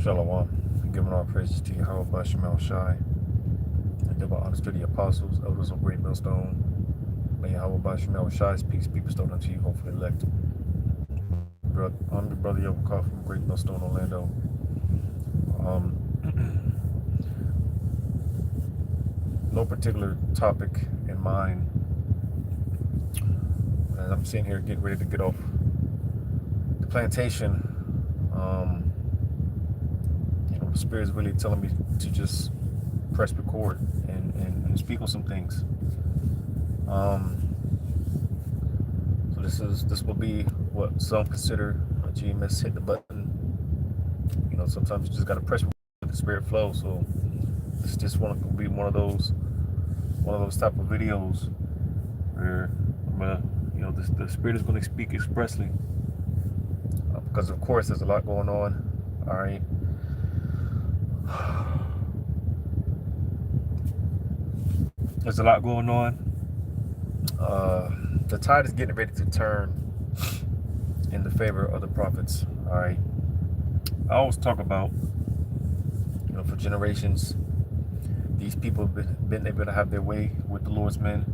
Shalom. Giving all praises to Yahweh Bashim Shai. And give honors to the apostles, elders of Great Millstone. May Yahweh Bashim Shai's peace be bestowed unto you, hopefully elect. I'm your brother Yahweh from Great Millstone, Orlando. No particular topic in mind. As I'm sitting here getting ready to get off the plantation, the Spirit is really telling me to just press record and speak on some things. So this will be what some consider a GMS hit the button. Sometimes you just gotta press record, the Spirit flow. So it's just want to be one of those type of videos where I'm gonna, the Spirit is going to speak expressly, because of course there's a lot going on. All right. There's a lot going on. The tide is getting ready to turn in the favor of the prophets. All right. I always talk about, for generations, these people have been able to have their way with the Lord's men.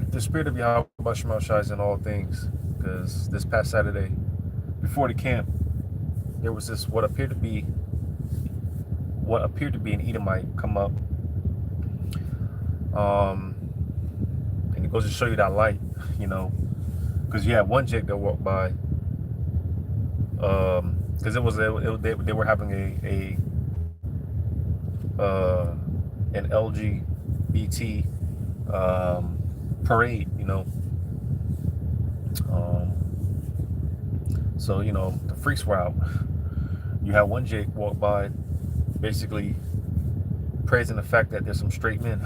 The Spirit of Yahweh Bashim Shai is in all things, because this past Saturday, before the camp, there was this what appeared to be an Edomite come up, and it goes to show you that light, because you had one Jake that walked by, because they were having an LGBT parade, so the freaks were out. You had one Jake walk by, basically praising the fact that there's some straight men.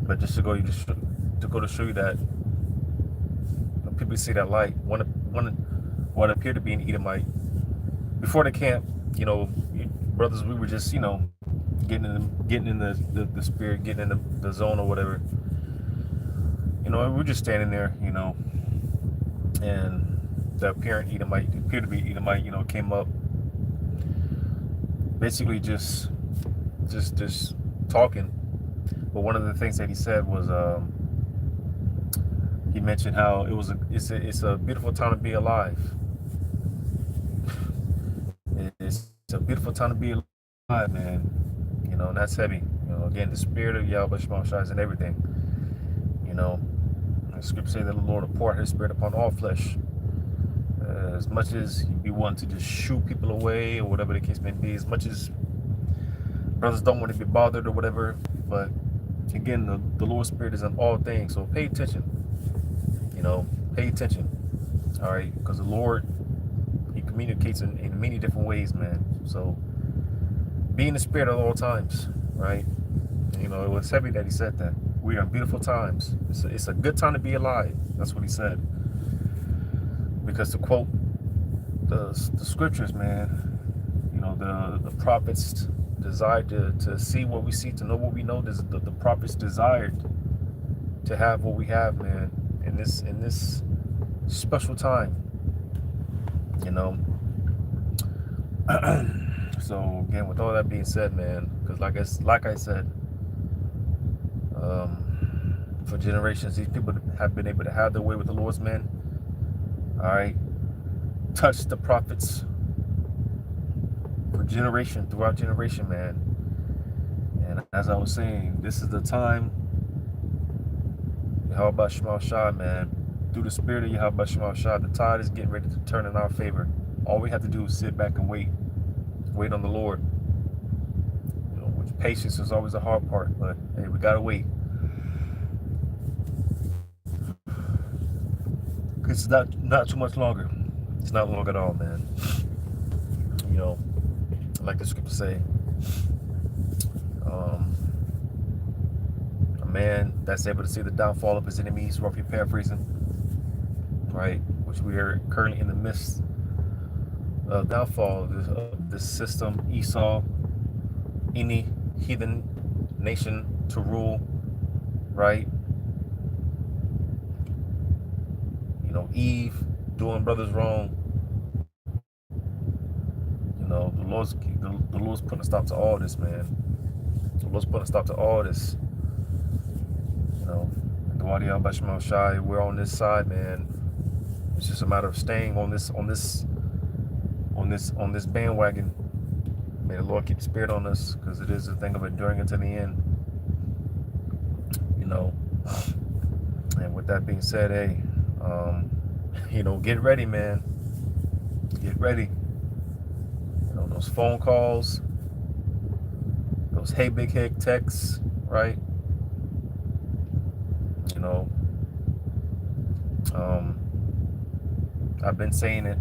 But just to go to show you that when people see that light, what appeared to be an Edomite before the camp, brothers, we were just getting in the spirit, getting in the zone or whatever. We were just standing there, and the appeared to be Edomite, came up, basically just talking. But one of the things that he said was, he mentioned how it's a beautiful time to be alive. It's a beautiful time to be alive, man. And that's heavy. Again, the Spirit of Yahweh Shema shines in everything. The scripture says that the Lord will pour out His Spirit upon all flesh. As much as you want to just shoot people away or whatever the case may be, as much as brothers don't want to be bothered or whatever, but again, the Lord's Spirit is in all things, so pay attention. Pay attention. All right, because the Lord, He communicates in many different ways, man. So be in the Spirit at all times, right? It was heavy that He said that. We are in beautiful times. It's a good time to be alive. That's what He said. Because to quote the scriptures, man, the prophets desired to see what we see, to know what we know. The prophets desired to have what we have, man, in this special time. So again, with all that being said, man, because like I said, for generations, these people have been able to have their way with the Lord's men. All right, touch the prophets for throughout generation, man. And as I was saying, this is the time. Yahweh Shema Shai, man, through the Spirit of Yahweh Shema Shai, the tide is getting ready to turn in our favor. All we have to do is sit back and wait on the Lord. Which patience is always the hard part, but hey, we gotta wait. It's not too much longer. It's not long at all, man. Like the scripture say, a man that's able to see the downfall of his enemies, roughly paraphrasing, right? Which we are currently in the midst of downfall of this system, Esau, any heathen nation to rule, right? Eve doing brothers wrong. You know, the Lord's putting a stop to all this, man. The Lord's putting a stop to all this. You know, we're on this side, man. It's just a matter of staying on this bandwagon. May the Lord keep the spirit on us, because it is a thing of enduring until the end. You know. And with that being said, hey, you know, get ready, man. Get ready. You know, those phone calls, those hey big head texts, right? You know, I've been saying it,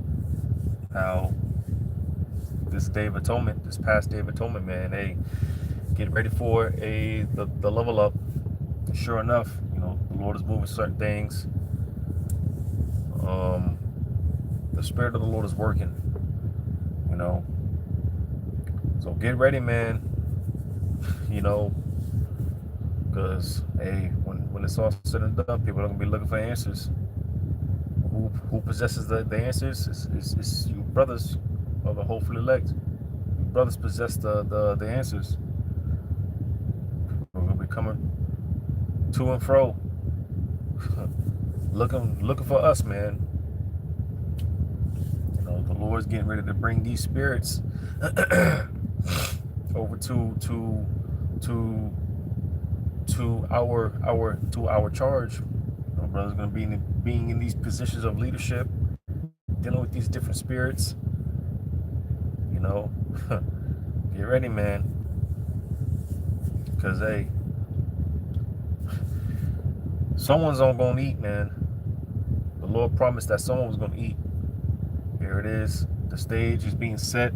how this Day of Atonement, this past Day of Atonement, man, hey, get ready for the level up. Sure enough, you know, the Lord is moving certain things. The Spirit of the Lord is working, you know. So get ready, man. You know, because hey, when it's all said and done, people are gonna be looking for answers. Who possesses the answers? It's you brothers of the hopeful elect. You brothers possess the answers. We're gonna be coming to and fro, looking for us, man. You know, the Lord's getting ready to bring these spirits over to our charge. You know, brothers gonna be being in these positions of leadership, dealing with these different spirits. You know, get ready, man. Because hey, someone's gonna eat, man. The Lord promised that someone was gonna eat. Here it is. The stage is being set.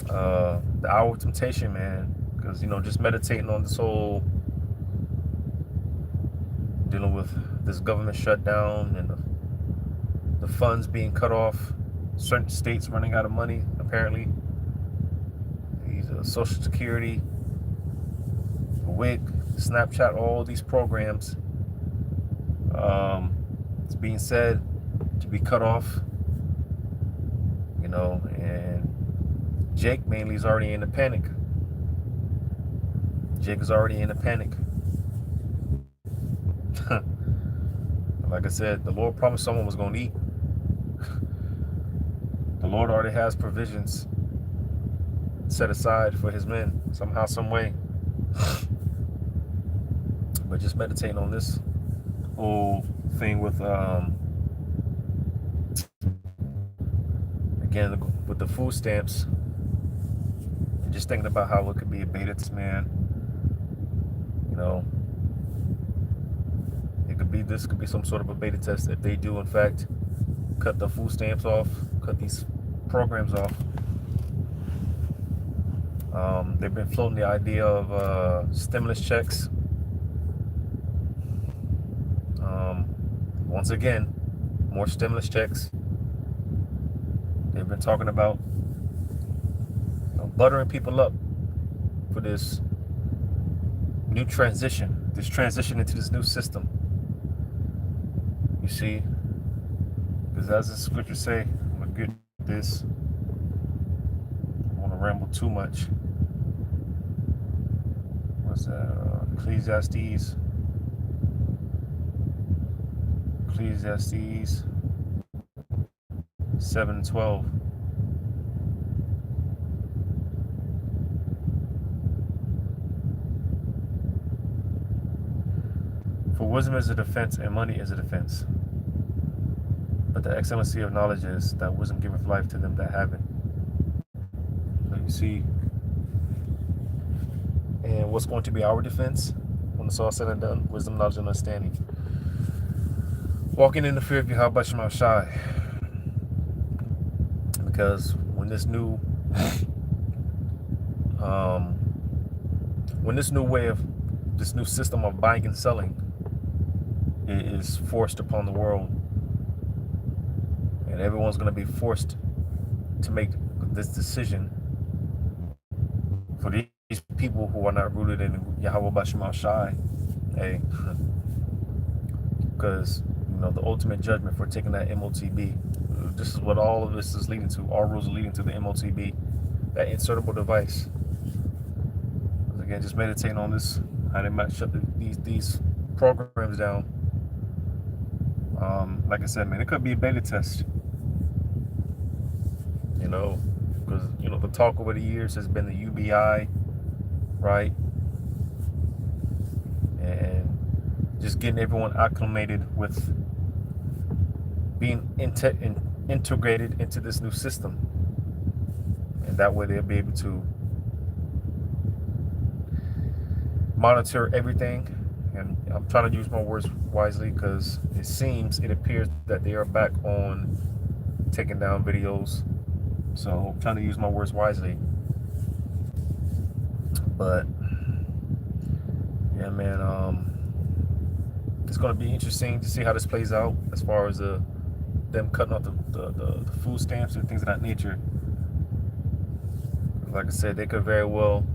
The hour of temptation, man. Because, you know, just meditating on this whole dealing with this government shutdown and the funds being cut off, certain states running out of money, apparently. These Social Security, WIC, Snapchat, all these programs, it's being said to be cut off, you know, and Jake mainly is already in a panic. Jake is already in a panic. Like I said, the Lord promised someone was going to eat. The Lord already has provisions set aside for his men, somehow, some way. But just meditating on this whole thing with, again, with the food stamps, and just thinking about how it could be abated, man. You know, this could be some sort of a beta test if they do in fact cut the food stamps off, cut these programs off. They've been floating the idea of stimulus checks. Once again, more stimulus checks. They've been talking about, you know, buttering people up for this new transition, into this new system. You see, because as the scriptures say, I'm gonna get this. I don't want to ramble too much. What's that? Ecclesiastes 7:12. For wisdom is a defense, and money is a defense. But the excellency of knowledge is that wisdom giveth life to them that have it. So you see, and what's going to be our defense when it's all said and done? Wisdom, knowledge, and understanding. Walking in the fear of Yahweh Shema Shai. Because when this new system of buying and selling is forced upon the world, and everyone's going to be forced to make this decision for these people who are not rooted in Yahweh Bashima Shai. Hey, because, you the ultimate judgment for taking that MOTB. This is what all of this is leading to. All roads are leading to the MOTB, that insertable device. Again, just meditating on this, how they might shut these programs down. Like I said, man, it could be a beta test. Because the talk over the years has been the UBI, right? And just getting everyone acclimated with being integrated into this new system, and that way they'll be able to monitor everything. And I'm trying to use my words wisely, because it appears that they are back on taking down videos. So I'm trying to use my words wisely. But yeah, man, it's going to be interesting to see how this plays out, as far as them cutting off the food stamps and things of that nature. Like I said, they could very well,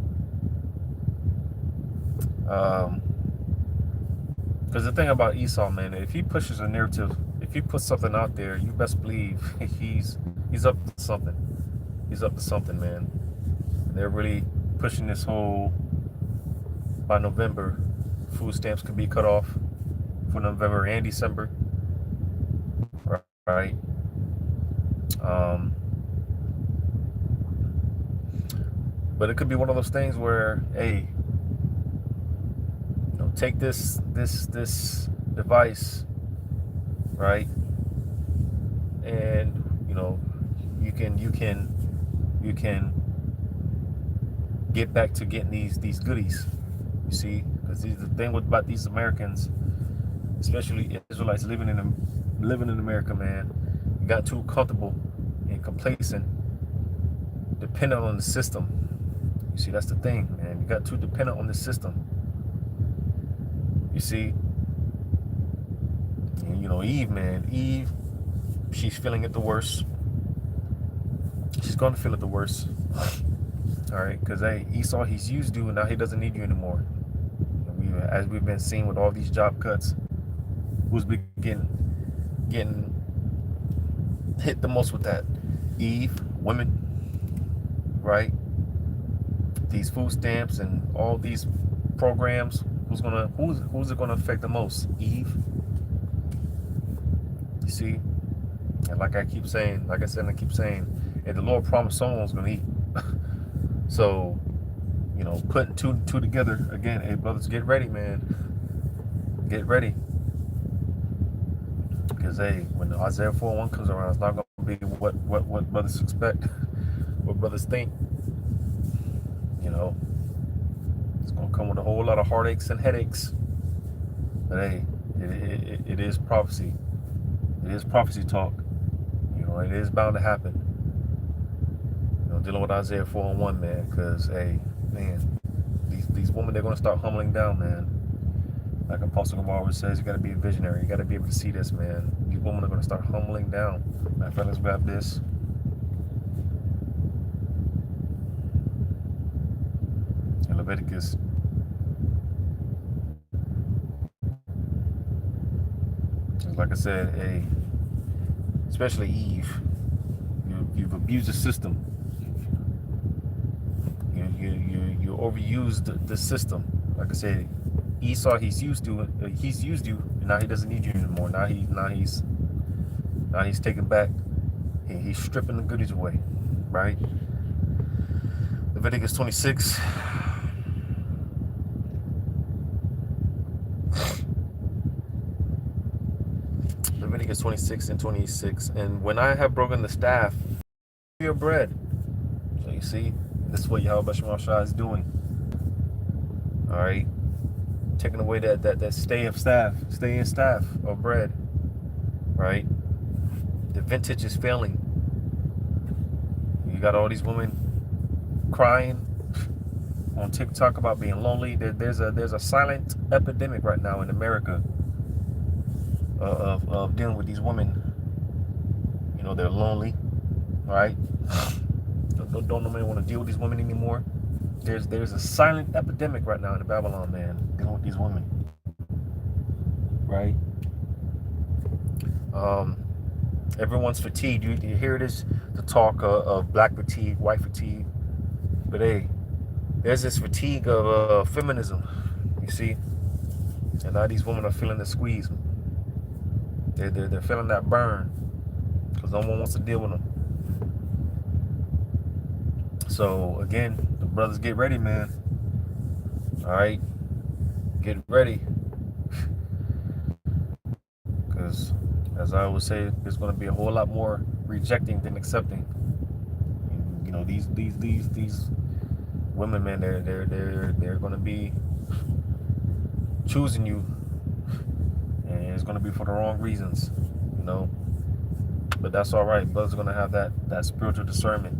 because the thing about Esau, man, if he pushes a narrative, if he puts something out there, you best believe he's up to something. He's up to something, man. And they're really pushing this whole, by November, food stamps could be cut off for November and December, right? But it could be one of those things where, hey, take this device, right? And you can get back to getting these goodies. You see, because the thing about these Americans, especially Israelites living in America, man, you got too comfortable and complacent, dependent on the system. You see, that's the thing, man. You got too dependent on the system. You see, and, Eve, she's feeling it the worst. She's going to feel it the worst. All right, because hey, Esau, he's used you, and now he doesn't need you anymore. As we've been seeing with all these job cuts, who's been getting hit the most with that? Eve, women, right? These food stamps and all these programs, who's it gonna affect the most? Eve. You see, and like I keep saying, if the Lord promised someone's gonna eat. So, putting two together again. Hey, brothers, get ready, man. Get ready, because hey, when Isaiah 4:1 comes around, it's not gonna be what brothers expect, what brothers think. It's gonna come with a whole lot of heartaches and headaches. But hey, it is prophecy. It is prophecy talk. It is bound to happen. Dealing with Isaiah 4:1, man, because hey, man, these women, they're gonna start humbling down, man. Like Apostle Gamal always says, you gotta be a visionary. You gotta be able to see this, man. These women are gonna start humbling down. My friend, let's grab this. In Leviticus. Like I said, hey, especially Eve, you've abused the system. You overused the system. Like I said, Esau, he's used you, and now he doesn't need you anymore. Now he's taking back. He's stripping the goodies away, right? Leviticus 26. Leviticus 26 and 26. And when I have broken the staff, your bread. So you see, this is what Yahweh Shema Shah is doing. All right, taking away that stay in staff of bread. Right, the vintage is failing. You got all these women crying on TikTok about being lonely. There's a silent epidemic right now in America of dealing with these women. They're lonely, right? Don't nobody want to deal with these women anymore. There's a silent epidemic right now in Babylon, man, dealing with these women, right? Um, everyone's fatigued. You hear this, the talk of black fatigue, white fatigue, but hey, there's this fatigue of feminism. You see, and now these women are feeling the squeeze. They're feeling that burn because no one wants to deal with them. So again, the brothers, get ready, man. All right, get ready, because as I always say, there's going to be a whole lot more rejecting than accepting. You know, these women, man, they're going to be choosing you, and it's going to be for the wrong reasons. You know, but that's all right. Brothers are going to have that spiritual discernment.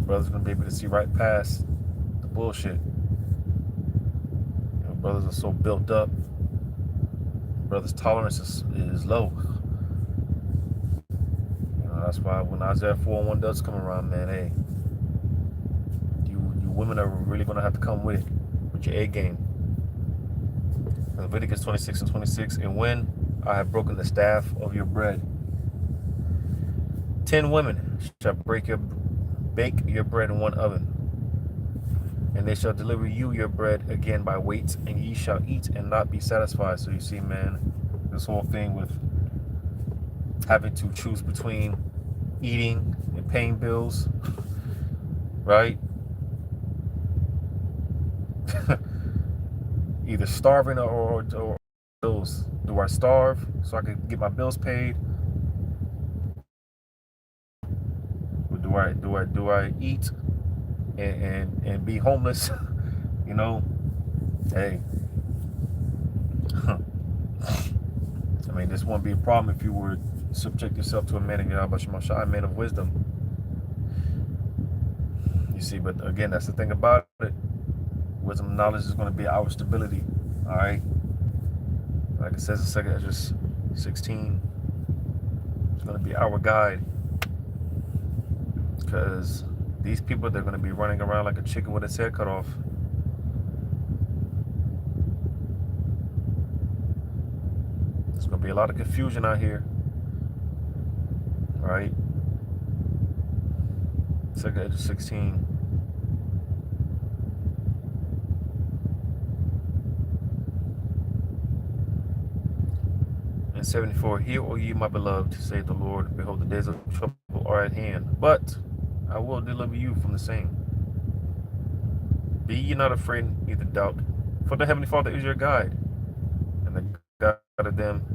Brothers are going to be able to see right past the bullshit. You know, brothers are so built up. Brothers' tolerance is low. You know, that's why when Isaiah 4:1 does come around, man, hey, you women are really going to have to come with your A game. Leviticus 26:26, and when I have broken the staff of your bread, 10 women shall bake your bread in one oven, and they shall deliver you your bread again by weights, and ye shall eat and not be satisfied. So you see, man, this whole thing with having to choose between eating and paying bills, right? Either starving or bills. Do I starve so I can get my bills paid? Or do I eat and be homeless? You know, hey, I mean, this won't be a problem if you were subject yourself to a man of Yahweh, a man of wisdom. You see, but again, that's the thing about it. Wisdom and knowledge is going to be our stability. All right, like it says in 2 Esdras 16, it's going to be our guide, because these people, they're going to be running around like a chicken with its head cut off. There's going to be a lot of confusion out here. All right, 2 Esdras 16. And 74, hear, O ye my beloved, saith the Lord, behold, the days of trouble are at hand, but I will deliver you from the same. Be ye not afraid, neither doubt, for the Heavenly Father is your guide, and the God of them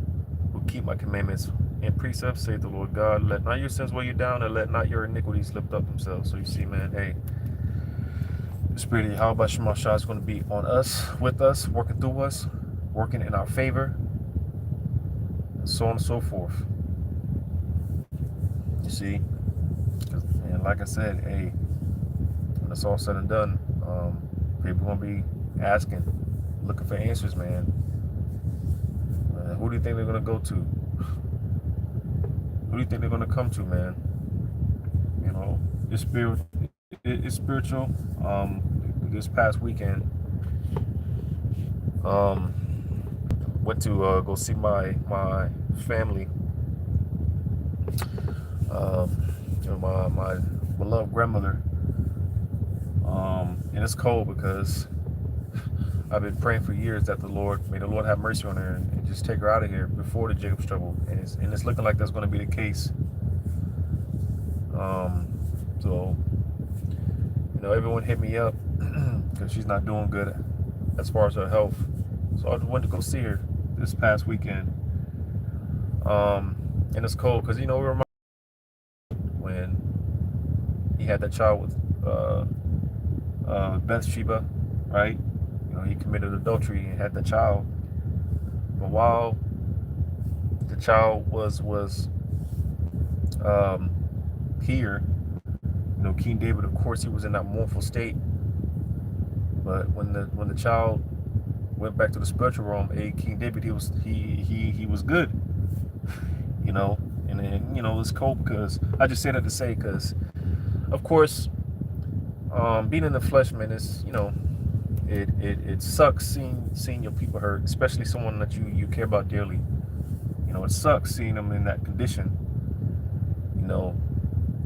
who keep my commandments and precepts, saith the Lord God. Let not your sins weigh you down, and let not your iniquities lift up themselves. So you see, man, hey, the Spirit of Yahweh Shema Shah is going to be on us, with us, working through us, working in our favor, and so on and so forth. You see, and like I said, hey, when it's all said and done, people gonna be asking, looking for answers, man. Who do you think they're gonna go to? Who do you think they're gonna come to, man? You know, it's spiritual. This past weekend, went to go see my family. You know, my beloved grandmother. And it's cold because I've been praying for years that may the Lord have mercy on her and just take her out of here before the Jacob's trouble. And it's looking like that's going to be the case. So, you know, everyone hit me up because she's not doing good as far as her health. So I went to go see her this past weekend. And it's cold because, you know, when he had that child with Bathsheba, right? You know, he committed adultery and had the child. But while the child was here, you know, King David, of course, he was in that mournful state. But when the child went back to the spiritual realm, King David, he was good, you know. And then, you know, it's cold because I just say that to say, because of course, being in the flesh, man, is, you know, it sucks seeing your people hurt, especially someone that you care about dearly. You know, it sucks seeing them in that condition. You know,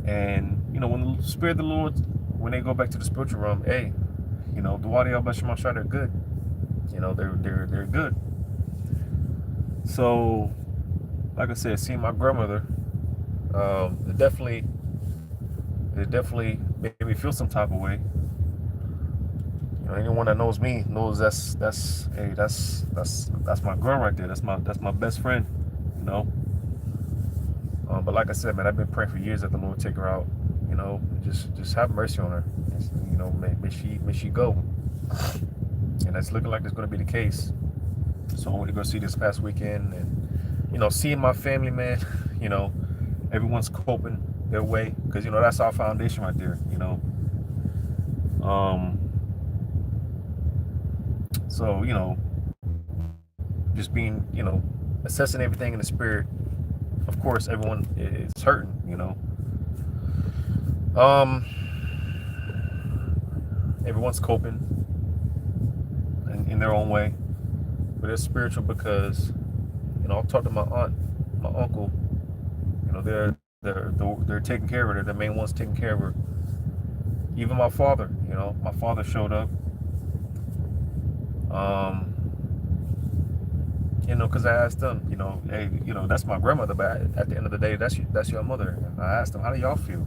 and you know, when the Spirit of the Lord, when they go back to the spiritual realm, hey, you know, the Wadi al-Bashar, they're good. You know, they're good. So, like I said, seeing my grandmother, it definitely made me feel some type of way. You know, anyone that knows me knows that's my girl right there. That's my best friend. You know. But like I said, man, I've been praying for years that the Lord take her out. You know, just have mercy on her. You know, may she go. And that's looking like it's going to be the case. So I went to go see this past weekend, and you know, seeing my family, man. You know, everyone's coping their way, because you know that's our foundation right there. You know. So you know, just being, you know, assessing everything in the spirit. Of course, everyone is hurting. You know. Everyone's coping in their own way, but it's spiritual because, you know, I'll talk to my aunt, my uncle. You know, they're taking care of her. They're the main ones taking care of her. Even my father. You know, my father showed up. You know, because I asked them, you know, hey, you know, that's my grandmother, but at the end of the day, that's your mother. And I asked them, how do y'all feel?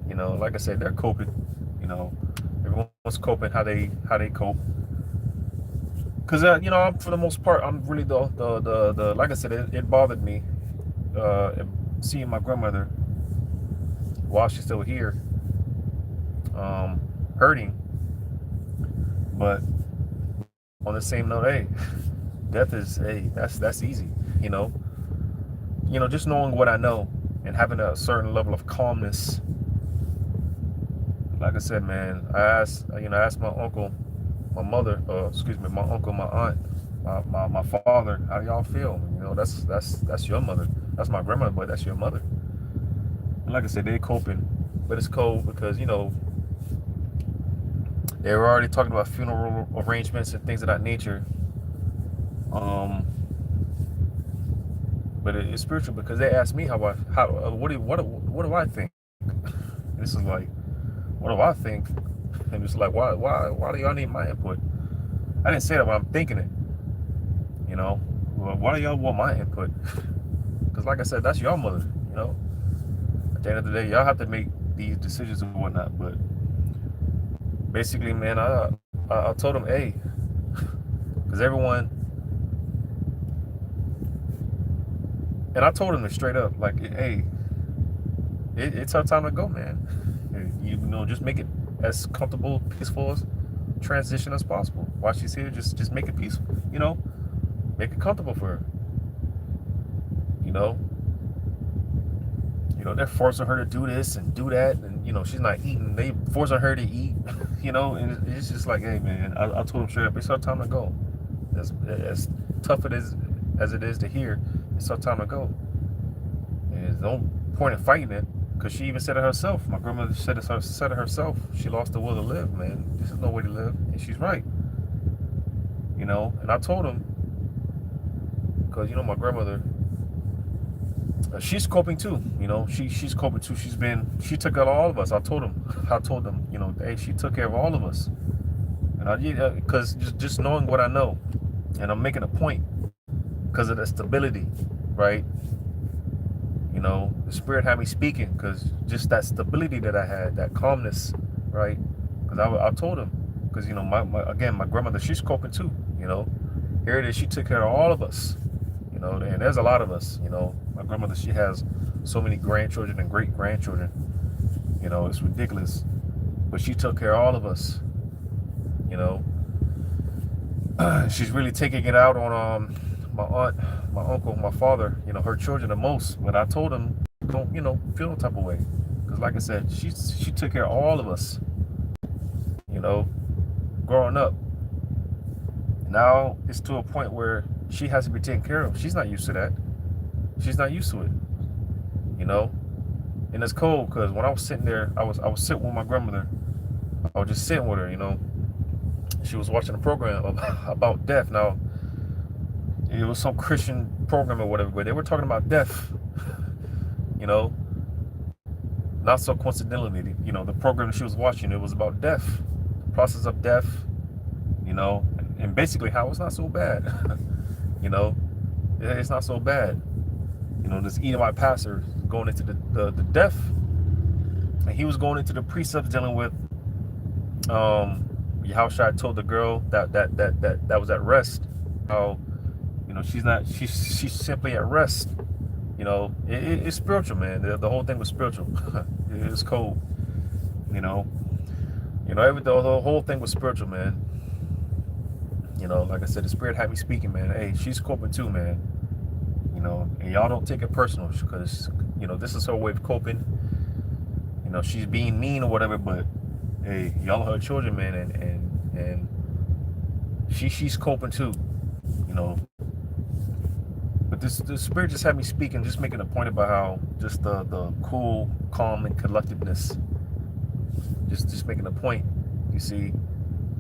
You know, like I said, they're coping. You know, everyone's coping how they cope. Because you know, for the most part, I'm really the like I said, it bothered me seeing my grandmother while she's still here, hurting. But on the same note, hey, death is, hey, that's easy. You know, just knowing what I know and having a certain level of calmness. Like I said, man, I asked my uncle, my mother, excuse me, my uncle, my aunt, my father, how do y'all feel? You know, that's your mother. That's my grandmother, but that's your mother. And like I said, they're coping, but it's cold because, you know, they were already talking about funeral arrangements and things of that nature. But it's spiritual because they asked me what do I think? This is like, what do I think? And it's like, why do y'all need my input? I didn't say that, but I'm thinking it. You know, well, why do y'all want my input? Because like I said, that's your mother. You know, at the end of the day, y'all have to make these decisions and whatnot. But basically, man, I told them, hey, because everyone, and I told them straight up, like, hey, it's our time to go, man. You know, just make it as comfortable, peaceful as transition as possible. While she's here, just make it peaceful. You know, make it comfortable for her. You know, they're forcing her to do this and do that, and you know, she's not eating. They forcing her to eat. You know, and it's just like, hey, man, I told them straight up, it's our time to go. As tough as it is to hear, it's our time to go. And there's no point in fighting it. Because she even said it herself. My grandmother said it herself. She lost the will to live, man. This is no way to live. And she's right. You know, and I told him, because, you know, my grandmother, she's coping too. You know, she's coping too. She took out all of us. I told them, you know, hey, she took care of all of us. And because just knowing what I know, and I'm making a point because of the stability, right? You know, the Spirit had me speaking because just that stability that I had, that calmness, right? Because I told him, because, you know, my grandmother, she's coping too, you know. Here it is, she took care of all of us, you know, and there's a lot of us, you know. My grandmother, she has so many grandchildren and great-grandchildren, you know, it's ridiculous. But she took care of all of us, you know. She's really taking it out on my aunt, my uncle, my father, you know, her children the most. But I told them, don't, you know, feel no type of way. Because like I said, she took care of all of us, you know, growing up. Now it's to a point where she has to be taken care of. She's not used to that. She's not used to it, you know. And it's cold because when I was sitting there, I was sitting with my grandmother. I was just sitting with her, you know. She was watching a program about death. Now, it was some Christian program or whatever, but they were talking about death. You know, not so coincidentally, you know, the program that she was watching, it was about death, the process of death, you know, and basically how it's not so bad. You know, it's not so bad. You know, this Edomite pastor going into the death, and he was going into the precepts dealing with Yahushua told the girl that was at rest, how, you know, she's simply at rest. You know, it's spiritual, man. The whole thing was spiritual. It's cold. You know, the whole thing was spiritual, man. You know, like I said, the spirit had me speaking, man. Hey, she's coping too, man. You know, and y'all don't take it personal, because, you know, this is her way of coping. You know, she's being mean or whatever, but hey, y'all are her children, man, and she's coping too. You know, but the spirit just had me speaking, just making a point about how just the cool, calm, and collectedness. Just making a point, you see,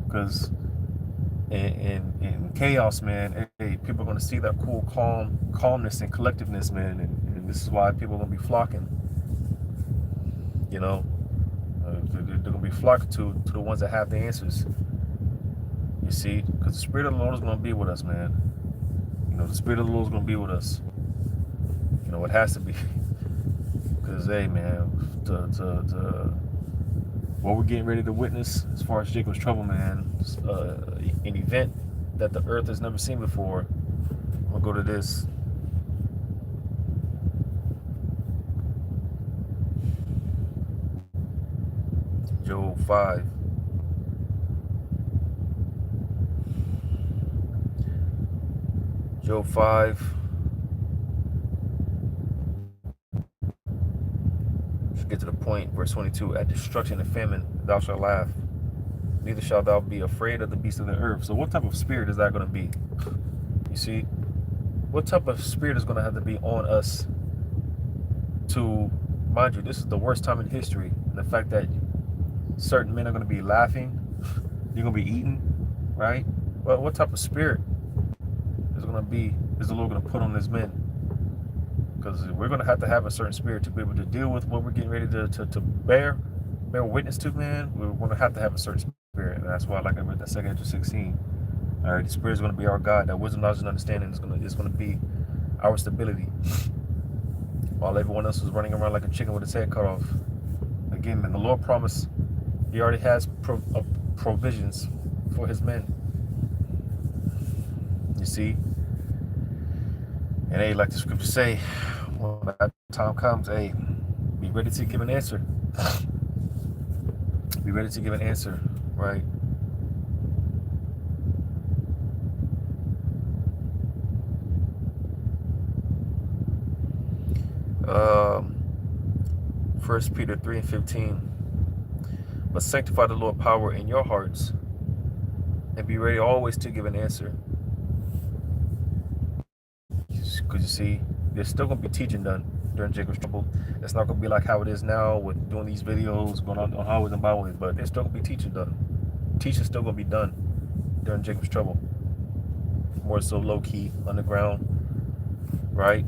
because in chaos, man, hey, people are gonna see that cool, calmness and collectiveness, man, and this is why people are gonna be flocking. You know, they're gonna be flocking to the ones that have the answers. You see, because the Spirit of the Lord is gonna be with us, man. You know, the Spirit of the Lord is gonna be with us. You know, it has to be, because hey, man, what we're getting ready to witness as far as Jacob's trouble, man, an event that the earth has never seen before. I'm gonna go to this. Job 5. Job 5. Let's get to the point. Verse 22. At destruction and famine, thou shalt laugh. Neither shalt thou be afraid of the beasts of the earth. So what type of spirit is that going to be? You see? What type of spirit is going to have to be on us to, mind you, this is the worst time in history. And the fact that certain men are going to be laughing, you're going to be eating, right? Well, what type of spirit is the Lord going to put on these men? Because we're going to have a certain spirit to be able to deal with what we're getting ready to bear witness to, man. We're going to have a certain spirit. And that's why, like I read that 2 Ezra 16, all right, the spirit is going to be our God. That wisdom, knowledge, and understanding is going to be our stability. While everyone else was running around like a chicken with its head cut off. Again, man, the Lord promised He already has provisions for His men. You see? And hey, like the scriptures say, when that time comes, hey, be ready to give an answer. Be ready to give an answer, right? First Peter 3:15. But sanctify the Lord power in your hearts, and be ready always to give an answer. Because you see, there's still going to be teaching done during Jacob's trouble. It's not going to be like how it is now with doing these videos, going on highways and byways, but there's still going to be teaching done. Teaching's still going to be done during Jacob's trouble. More so low-key, underground, right?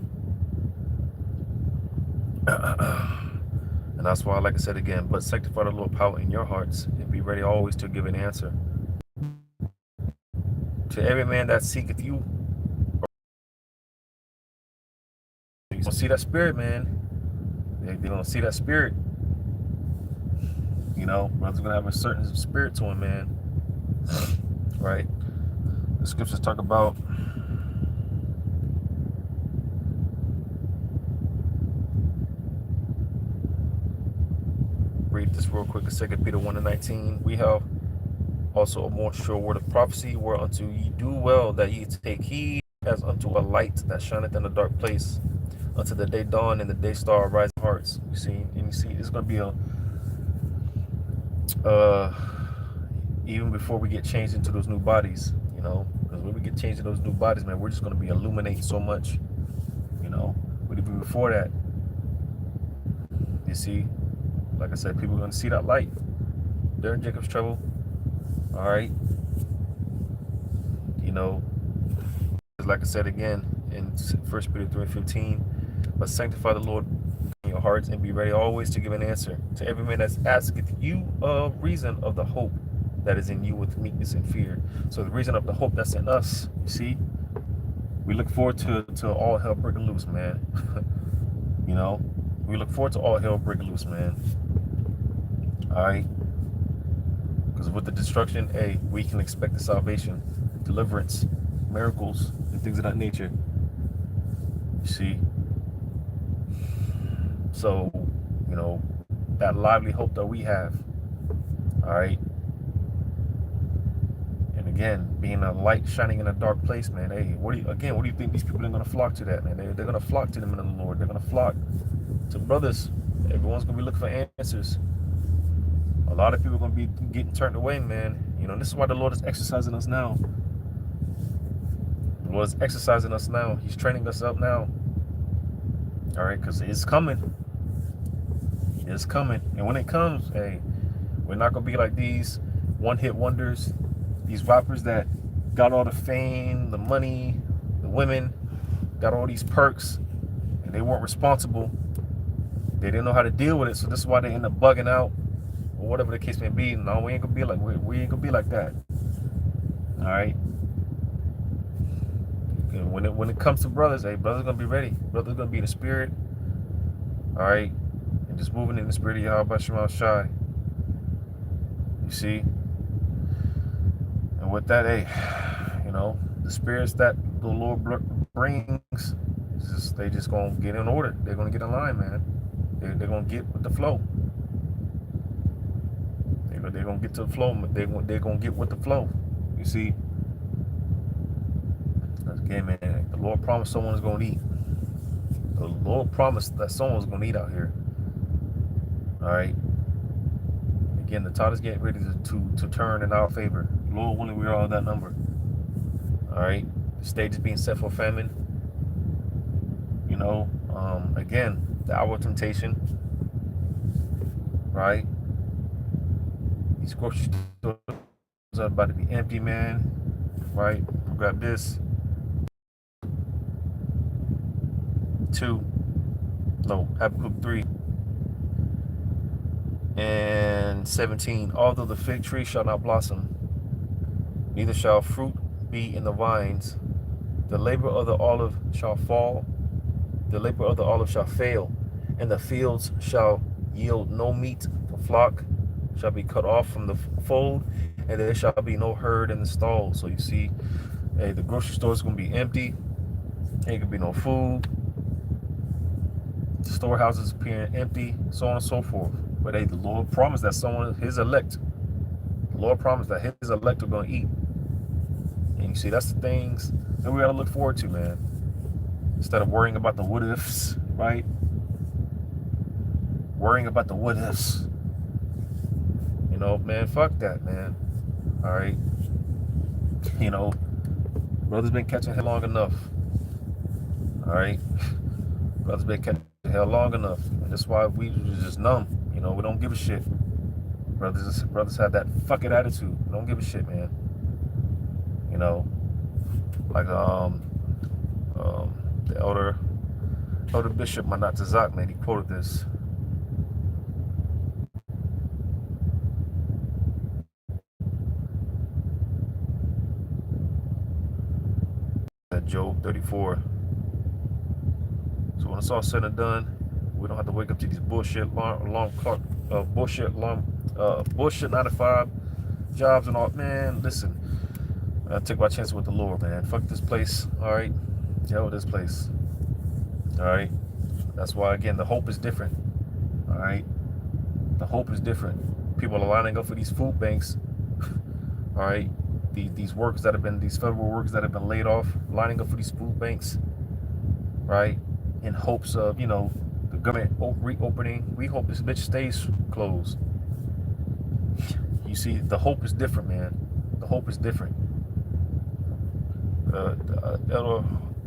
And that's why, like I said again, but sanctify the Lord power in your hearts, and be ready always to give an answer. To every man that seeketh you. You're going to see that spirit, man. They're going to see that spirit. You know, brother's going to have a certain spirit to him, man. Right? The scriptures talk about read this real quick. 2 Peter 1:19. We have also a more sure word of prophecy, whereunto ye do well that ye take heed, as unto a light that shineth in a dark place, unto the day dawn and the day star arise in hearts. You see, and you see, it's going to be even before we get changed into those new bodies, you know, because when we get changed into those new bodies, man, we're just going to be illuminating so much, you know. But even before that, you see, like I said, people are going to see that light during Jacob's trouble. All right, you know, Because like I said again in 1 Peter 3:15, but sanctify the Lord in your hearts and be ready always to give an answer to every man that asketh you a reason of the hope that is in you with meekness and fear. So the reason of the hope that's in us, you see, we look forward to all hell breaking loose, man. You know, we look forward to all hell breaking loose, man. All right, because with the destruction, hey, we can expect the salvation, deliverance, miracles, and things of that nature. You see, so you know that lively hope that we have. All right. And again, being a light shining in a dark place, man. Hey, what do you think these people are going to flock to that, man? They're going to flock to the men of the Lord. They're going to flock to brothers. Everyone's going to be looking for answers. A lot of people are going to be getting turned away, man. You know, this is why the Lord is exercising us now. The Lord is exercising us now. He's training us up now. All right, because it's coming. It's coming. And when it comes, hey, we're not going to be like these one-hit wonders, these rappers that got all the fame, the money, the women, got all these perks, and they weren't responsible. They didn't know how to deal with it, so this is why they end up bugging out, or whatever the case may be. No, we ain't gonna be like we ain't gonna be like that. All right. And when it comes to brothers, hey, brothers gonna be ready. Brothers gonna be in the spirit. All right, and just moving in the spirit of Yahweh Shema Shai. You see. And with that, hey, you know, the spirits that the Lord brings, they just gonna get in order. They're gonna get in line, man. They're gonna get with the flow. They're gonna get to the flow. They're gonna get with the flow. You see, again, man, the Lord promised someone's gonna eat. The Lord promised that someone's gonna eat out here. All right. Again, the tide is getting ready to turn in our favor. Lord willing, we are all that number. All right. The stage is being set for famine. You know, again, the hour of temptation. Right. These grocery stores are about to be empty, man. Right. Grab this. 2. No, Habakkuk 3. And 17. Although the fig tree shall not blossom, neither shall fruit be in the vines, the labor of the olive shall fall, the labor of the olive shall fail, and the fields shall yield no meat. The flock shall be cut off from the fold, and there shall be no herd in the stall. So you see, hey, the grocery store is going to be empty. Ain't going to be no food. The storehouses appearing empty, so on and so forth. But hey, the Lord promised that his elect, the Lord promised that his elect are going to eat. And you see, that's the things that we got to look forward to, man. Instead of worrying about the what ifs, right? Worrying about the what ifs. You know, man, fuck that, man. All right. You know, brother's been catching hell long enough. All right. Brother's been catching hell long enough. And that's why we just numb. You know, we don't give a shit. Brothers have that fuck it attitude. We don't give a shit, man. You know, like the elder bishop Manat Zak, man, he quoted this. At Job 34. So when it's all said and done, we don't have to wake up to these bullshit alarm clock, bullshit 9-to-5 jobs and all. Man, listen, I took my chance with the Lord, man. Fuck this place. All right, hell with this place. All right, that's why again the hope is different. All right, the hope is different. People are lining up for these food banks. All right, these workers that have been, these federal workers that have been laid off, lining up for these food banks. Right, in hopes of, you know, the government reopening. We hope this bitch stays closed. You see, the hope is different, man. The hope is different. The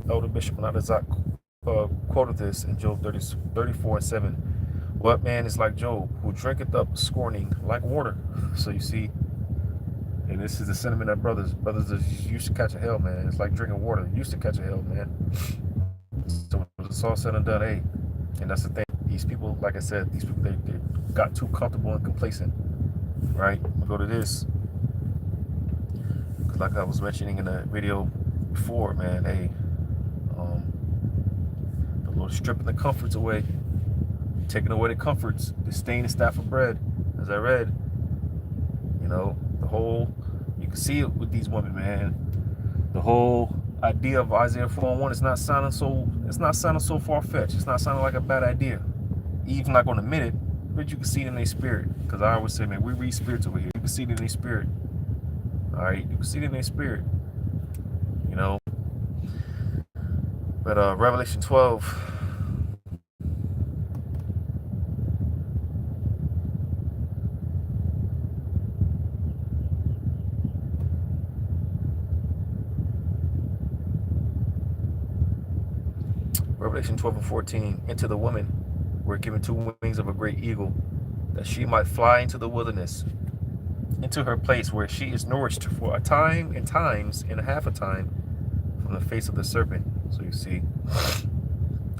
elder bishop Isaac quoted this in Job 34:7. What man is like Job, who drinketh up scorning like water? So you see, And this is the sentiment of brothers. Brothers are used to catch a hell, man. It's like drinking water. Used to catch a hell, man. So when it's all said and done, hey, and that's the thing. These people, like I said, these people, they got too comfortable and complacent, right? We'll go to this. Because like I was mentioning in the video before, man, hey, the Lord stripping the comforts away, taking away the comforts, disdain the staff of bread, as I read. You know, the whole, you can see it with these women, man. The whole idea of Isaiah 4:1 is not sounding so far-fetched. It's not sounding like a bad idea. Eve's not going to admit it, but you can see it in their spirit. Because I always say, man, we read spirits over here. You can see it in their spirit. All right, you can see it in their spirit. You know. But Revelation 12. Revelation 12:14. And to the woman were given 2 wings of a great eagle, that she might fly into the wilderness, into her place where she is nourished for a time and times and a half a time from the face of the serpent. So you see,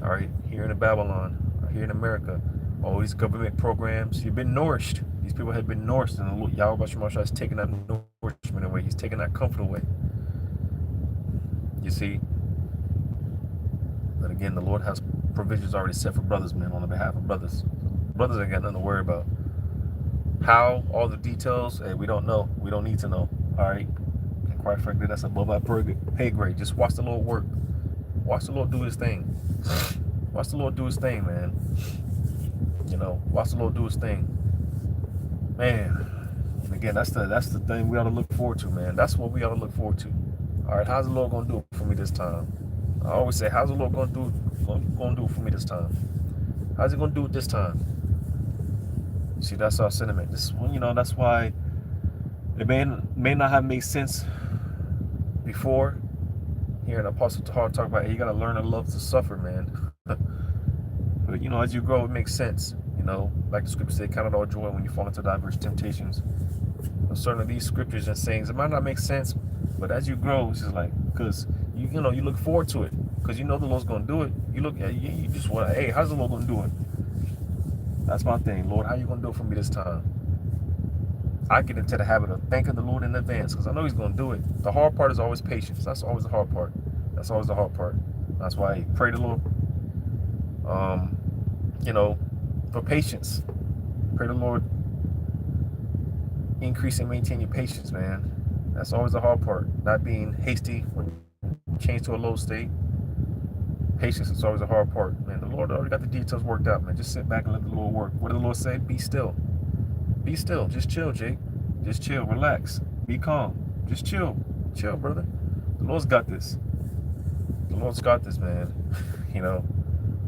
all right, here in Babylon, here in America, all these government programs, you've been nourished. These people have been nourished, and Yahweh Shemashah is taking that nourishment away. He's taking that comfort away. You see? But again, the Lord has provisions already set for brothers, man, on the behalf of brothers. Brothers ain't got nothing to worry about. How, all the details, hey, we don't know. We don't need to know. All right? And quite frankly, that's above our pay grade. Just watch the Lord work. Watch the Lord do his thing. Watch the Lord do his thing, man. You know, watch the Lord do his thing. Man. And again, that's the thing we ought to look forward to, man. That's what we ought to look forward to. All right, how's the Lord going to do it for me this time? I always say, how's the Lord going to do it for me this time? How's he going to do it this time? See, that's our sentiment. This, you know, that's why it may not have made sense before. Hearing Apostle Tahar talk about, hey, you got to learn to love to suffer, man. But, you know, as you grow, it makes sense. You know, like the scriptures say, count it all joy when you fall into diverse temptations. Concerning these scriptures and sayings, it might not make sense, but as you grow, it's just like, because you know, you look forward to it, because you know the Lord's going to do it. You look at you just want, hey, how's the Lord going to do it? That's my thing. Lord, how you going to do it for me this time? I get into the habit of thanking the Lord in advance, because I know he's going to do it. The hard part is always patience. That's always the hard part. That's always the hard part. That's why I pray to the Lord, you know, for patience. Pray to the Lord, increase and maintain your patience, man. That's always the hard part. Not being hasty when change to a low state. Patience is always the hard part, man. The Lord already got the details worked out, man. Just sit back and let the Lord work. What did the Lord say? Be still. Be still. Just chill, Jake. Just chill. Relax. Be calm. Just chill. Chill, brother. The Lord's got this. The Lord's got this, man. You know,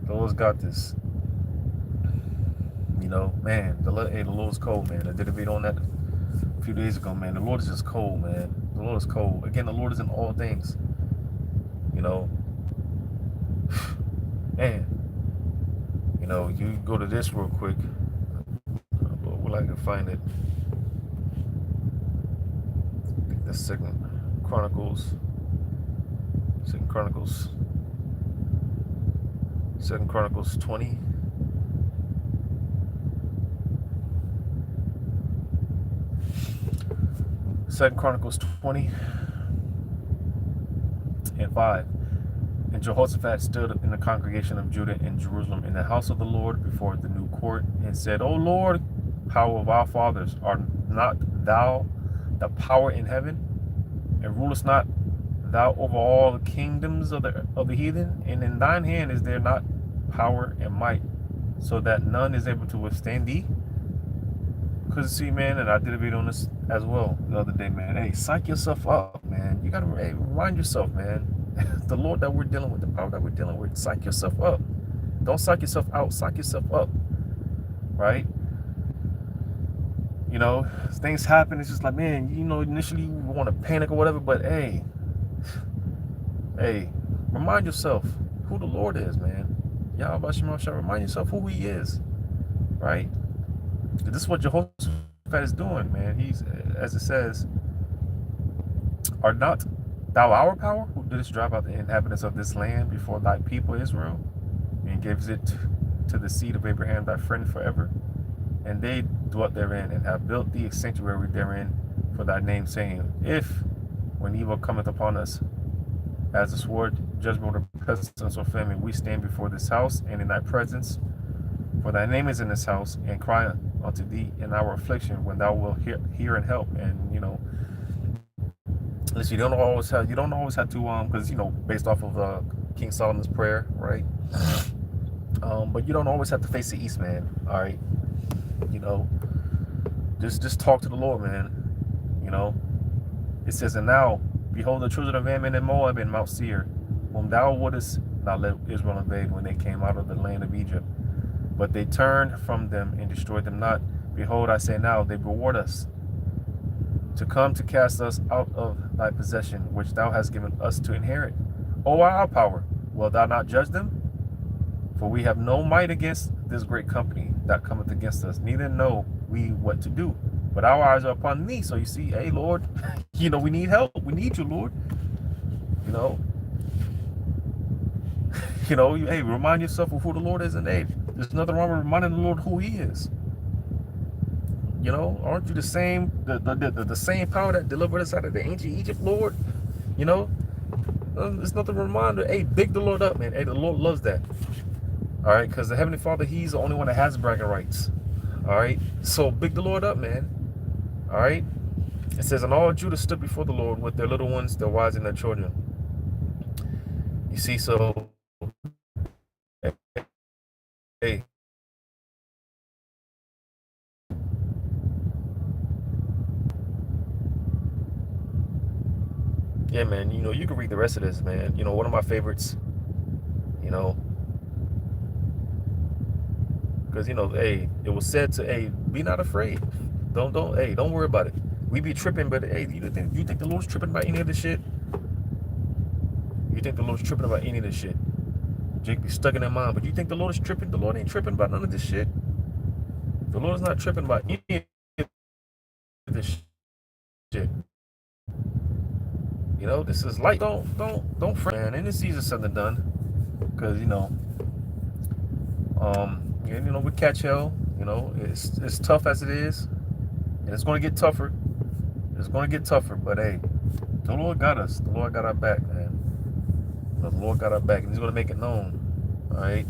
the Lord's got this. You know, man, the Lord's cold, man. I did a video on that a few days ago, man. The Lord is just cold, man. The Lord is cold. Again, the Lord is in all things. You know, man. You know, you go to this real quick. Well, I can find it. I think that's Second Chronicles 20. Second Chronicles 20 and 5. And Jehoshaphat stood in the congregation of Judah in Jerusalem in the house of the Lord before the new court and said, O Lord, power of our fathers, art not thou the power in heaven? And rulest not thou over all the kingdoms of the heathen? And in thine hand is there not power and might, so that none is able to withstand thee? Because see, man, and I did a video on this as well the other day, man. Hey, psych yourself up, man. You gotta remind yourself, man. The Lord that we're dealing with, the power that we're dealing with, psych yourself up. Don't psych yourself out, psych yourself up. Right? You know, things happen, it's just like, man, you know, initially you want to panic or whatever, but hey, remind yourself who the Lord is, man. Yahweh Shemashah, remind yourself who he is. Right? This is what Jehoshaphat is doing, man. He's, as it says, Art not thou our power, who didst drive out the inhabitants of this land before thy people Israel, and gives it to the seed of Abraham thy friend forever? And they dwelt therein, and have built thee a sanctuary therein for thy name, saying, If, when evil cometh upon us, as a sword, judgment, or pestilence, or famine, we stand before this house and in thy presence, for thy name is in this house, and cry unto thee in our affliction, when thou wilt hear and help. And listen, you don't always have to because based off of King Solomon's prayer, right? But you don't always have to face the east, man. All right, just talk to the Lord, man. It says, and now behold, the children of Ammon and Moab and Mount Seir, whom thou wouldest not let Israel invade when they came out of the land of Egypt, but they turned from them and destroyed them not. Behold, I say now, they reward us to come to cast us out of thy possession, which thou hast given us to inherit. O our power, wilt thou not judge them? For we have no might against this great company that cometh against us, neither know we what to do. But our eyes are upon thee. So you see, hey, Lord, we need help. We need you, Lord. Hey, remind yourself of who the Lord is, and hey, there's nothing wrong with reminding the Lord who He is. Aren't you the same same power that delivered us out of the ancient Egypt, Lord? There's nothing to remind her. Hey, big the Lord up, man. Hey, the Lord loves that. All right, because the Heavenly Father, He's the only one that has bragging rights. All right, so big the Lord up, man. All right, it says, and all Judah stood before the Lord with their little ones, their wives, and their children. You see, so hey, yeah, man. You can read the rest of this, man. One of my favorites. Because hey, it was said to, hey, be not afraid. Don't worry about it. We be tripping, but hey, you think the Lord's tripping about any of this shit? You think the Lord's tripping about any of this shit? Jake be stuck in their mind, but you think the Lord is tripping? The Lord ain't tripping about none of this shit. The Lord is not tripping about any of this shit. This is light. Don't fret, man. And this is something done, because we catch hell. It's tough as it is, and it's going to get tougher. It's going to get tougher, but hey, the Lord got us. The Lord got our back, man. The Lord got our back, and He's going to make it known. All right,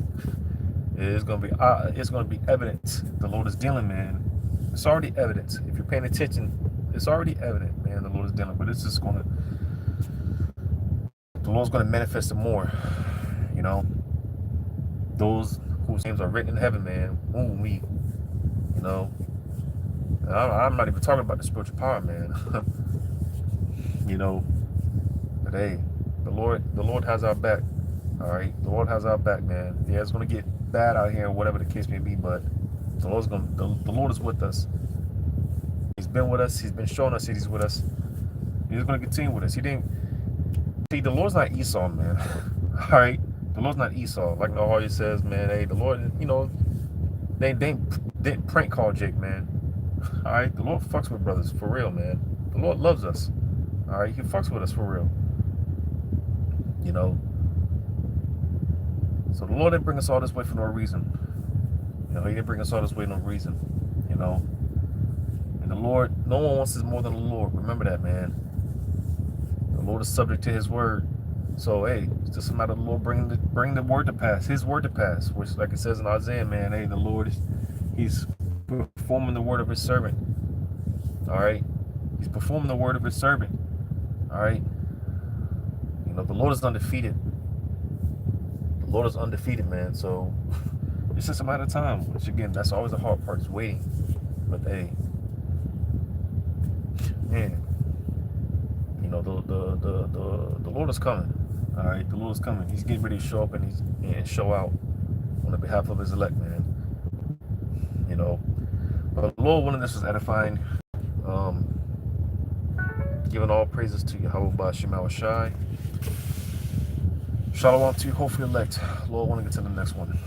it's going to be evident. The Lord is dealing, man. It's already evident. If you're paying attention, it's already evident, man. The Lord is dealing, but it's just the Lord's going to manifest it more. Those whose names are written in heaven, man. Ooh, me. I'm not even talking about the spiritual power, man. But hey, the Lord has our back. All right, the Lord has our back, man. Yeah, it's gonna get bad out here, whatever the case may be, but the Lord is with us. He's been with us. He's been showing us that He's with us. He's gonna continue with us. The Lord's not Esau, man. All right, the Lord's not Esau. Like the Hardy says, man. Hey, the Lord, they didn't prank call Jake, man. All right, the Lord fucks with brothers for real, man. The Lord loves us. All right, He fucks with us for real. So the Lord didn't bring us all this way for no reason. He didn't bring us all this way for no reason. And the Lord, no one wants this more than the Lord. Remember that, man. The Lord is subject to His word. So hey, it's just a matter of the Lord bring the word to pass, His word to pass, which, like it says in Isaiah, man. Hey, the Lord He's performing the word of His servant. All right, He's performing the word of His servant. All right, the Lord is undefeated. The Lord is undefeated, man. So it's just a matter of time. Which again, that's always the hard part, is waiting. But hey, man, the Lord is coming. All right, the Lord is coming. He's getting ready to show up and show out on the behalf of His elect, man. But the Lord wanted this was edifying. Giving all praises to Yahweh Ba'Shem Shai. Shalom to you, hopefully elect. Lord, want to get to the next one.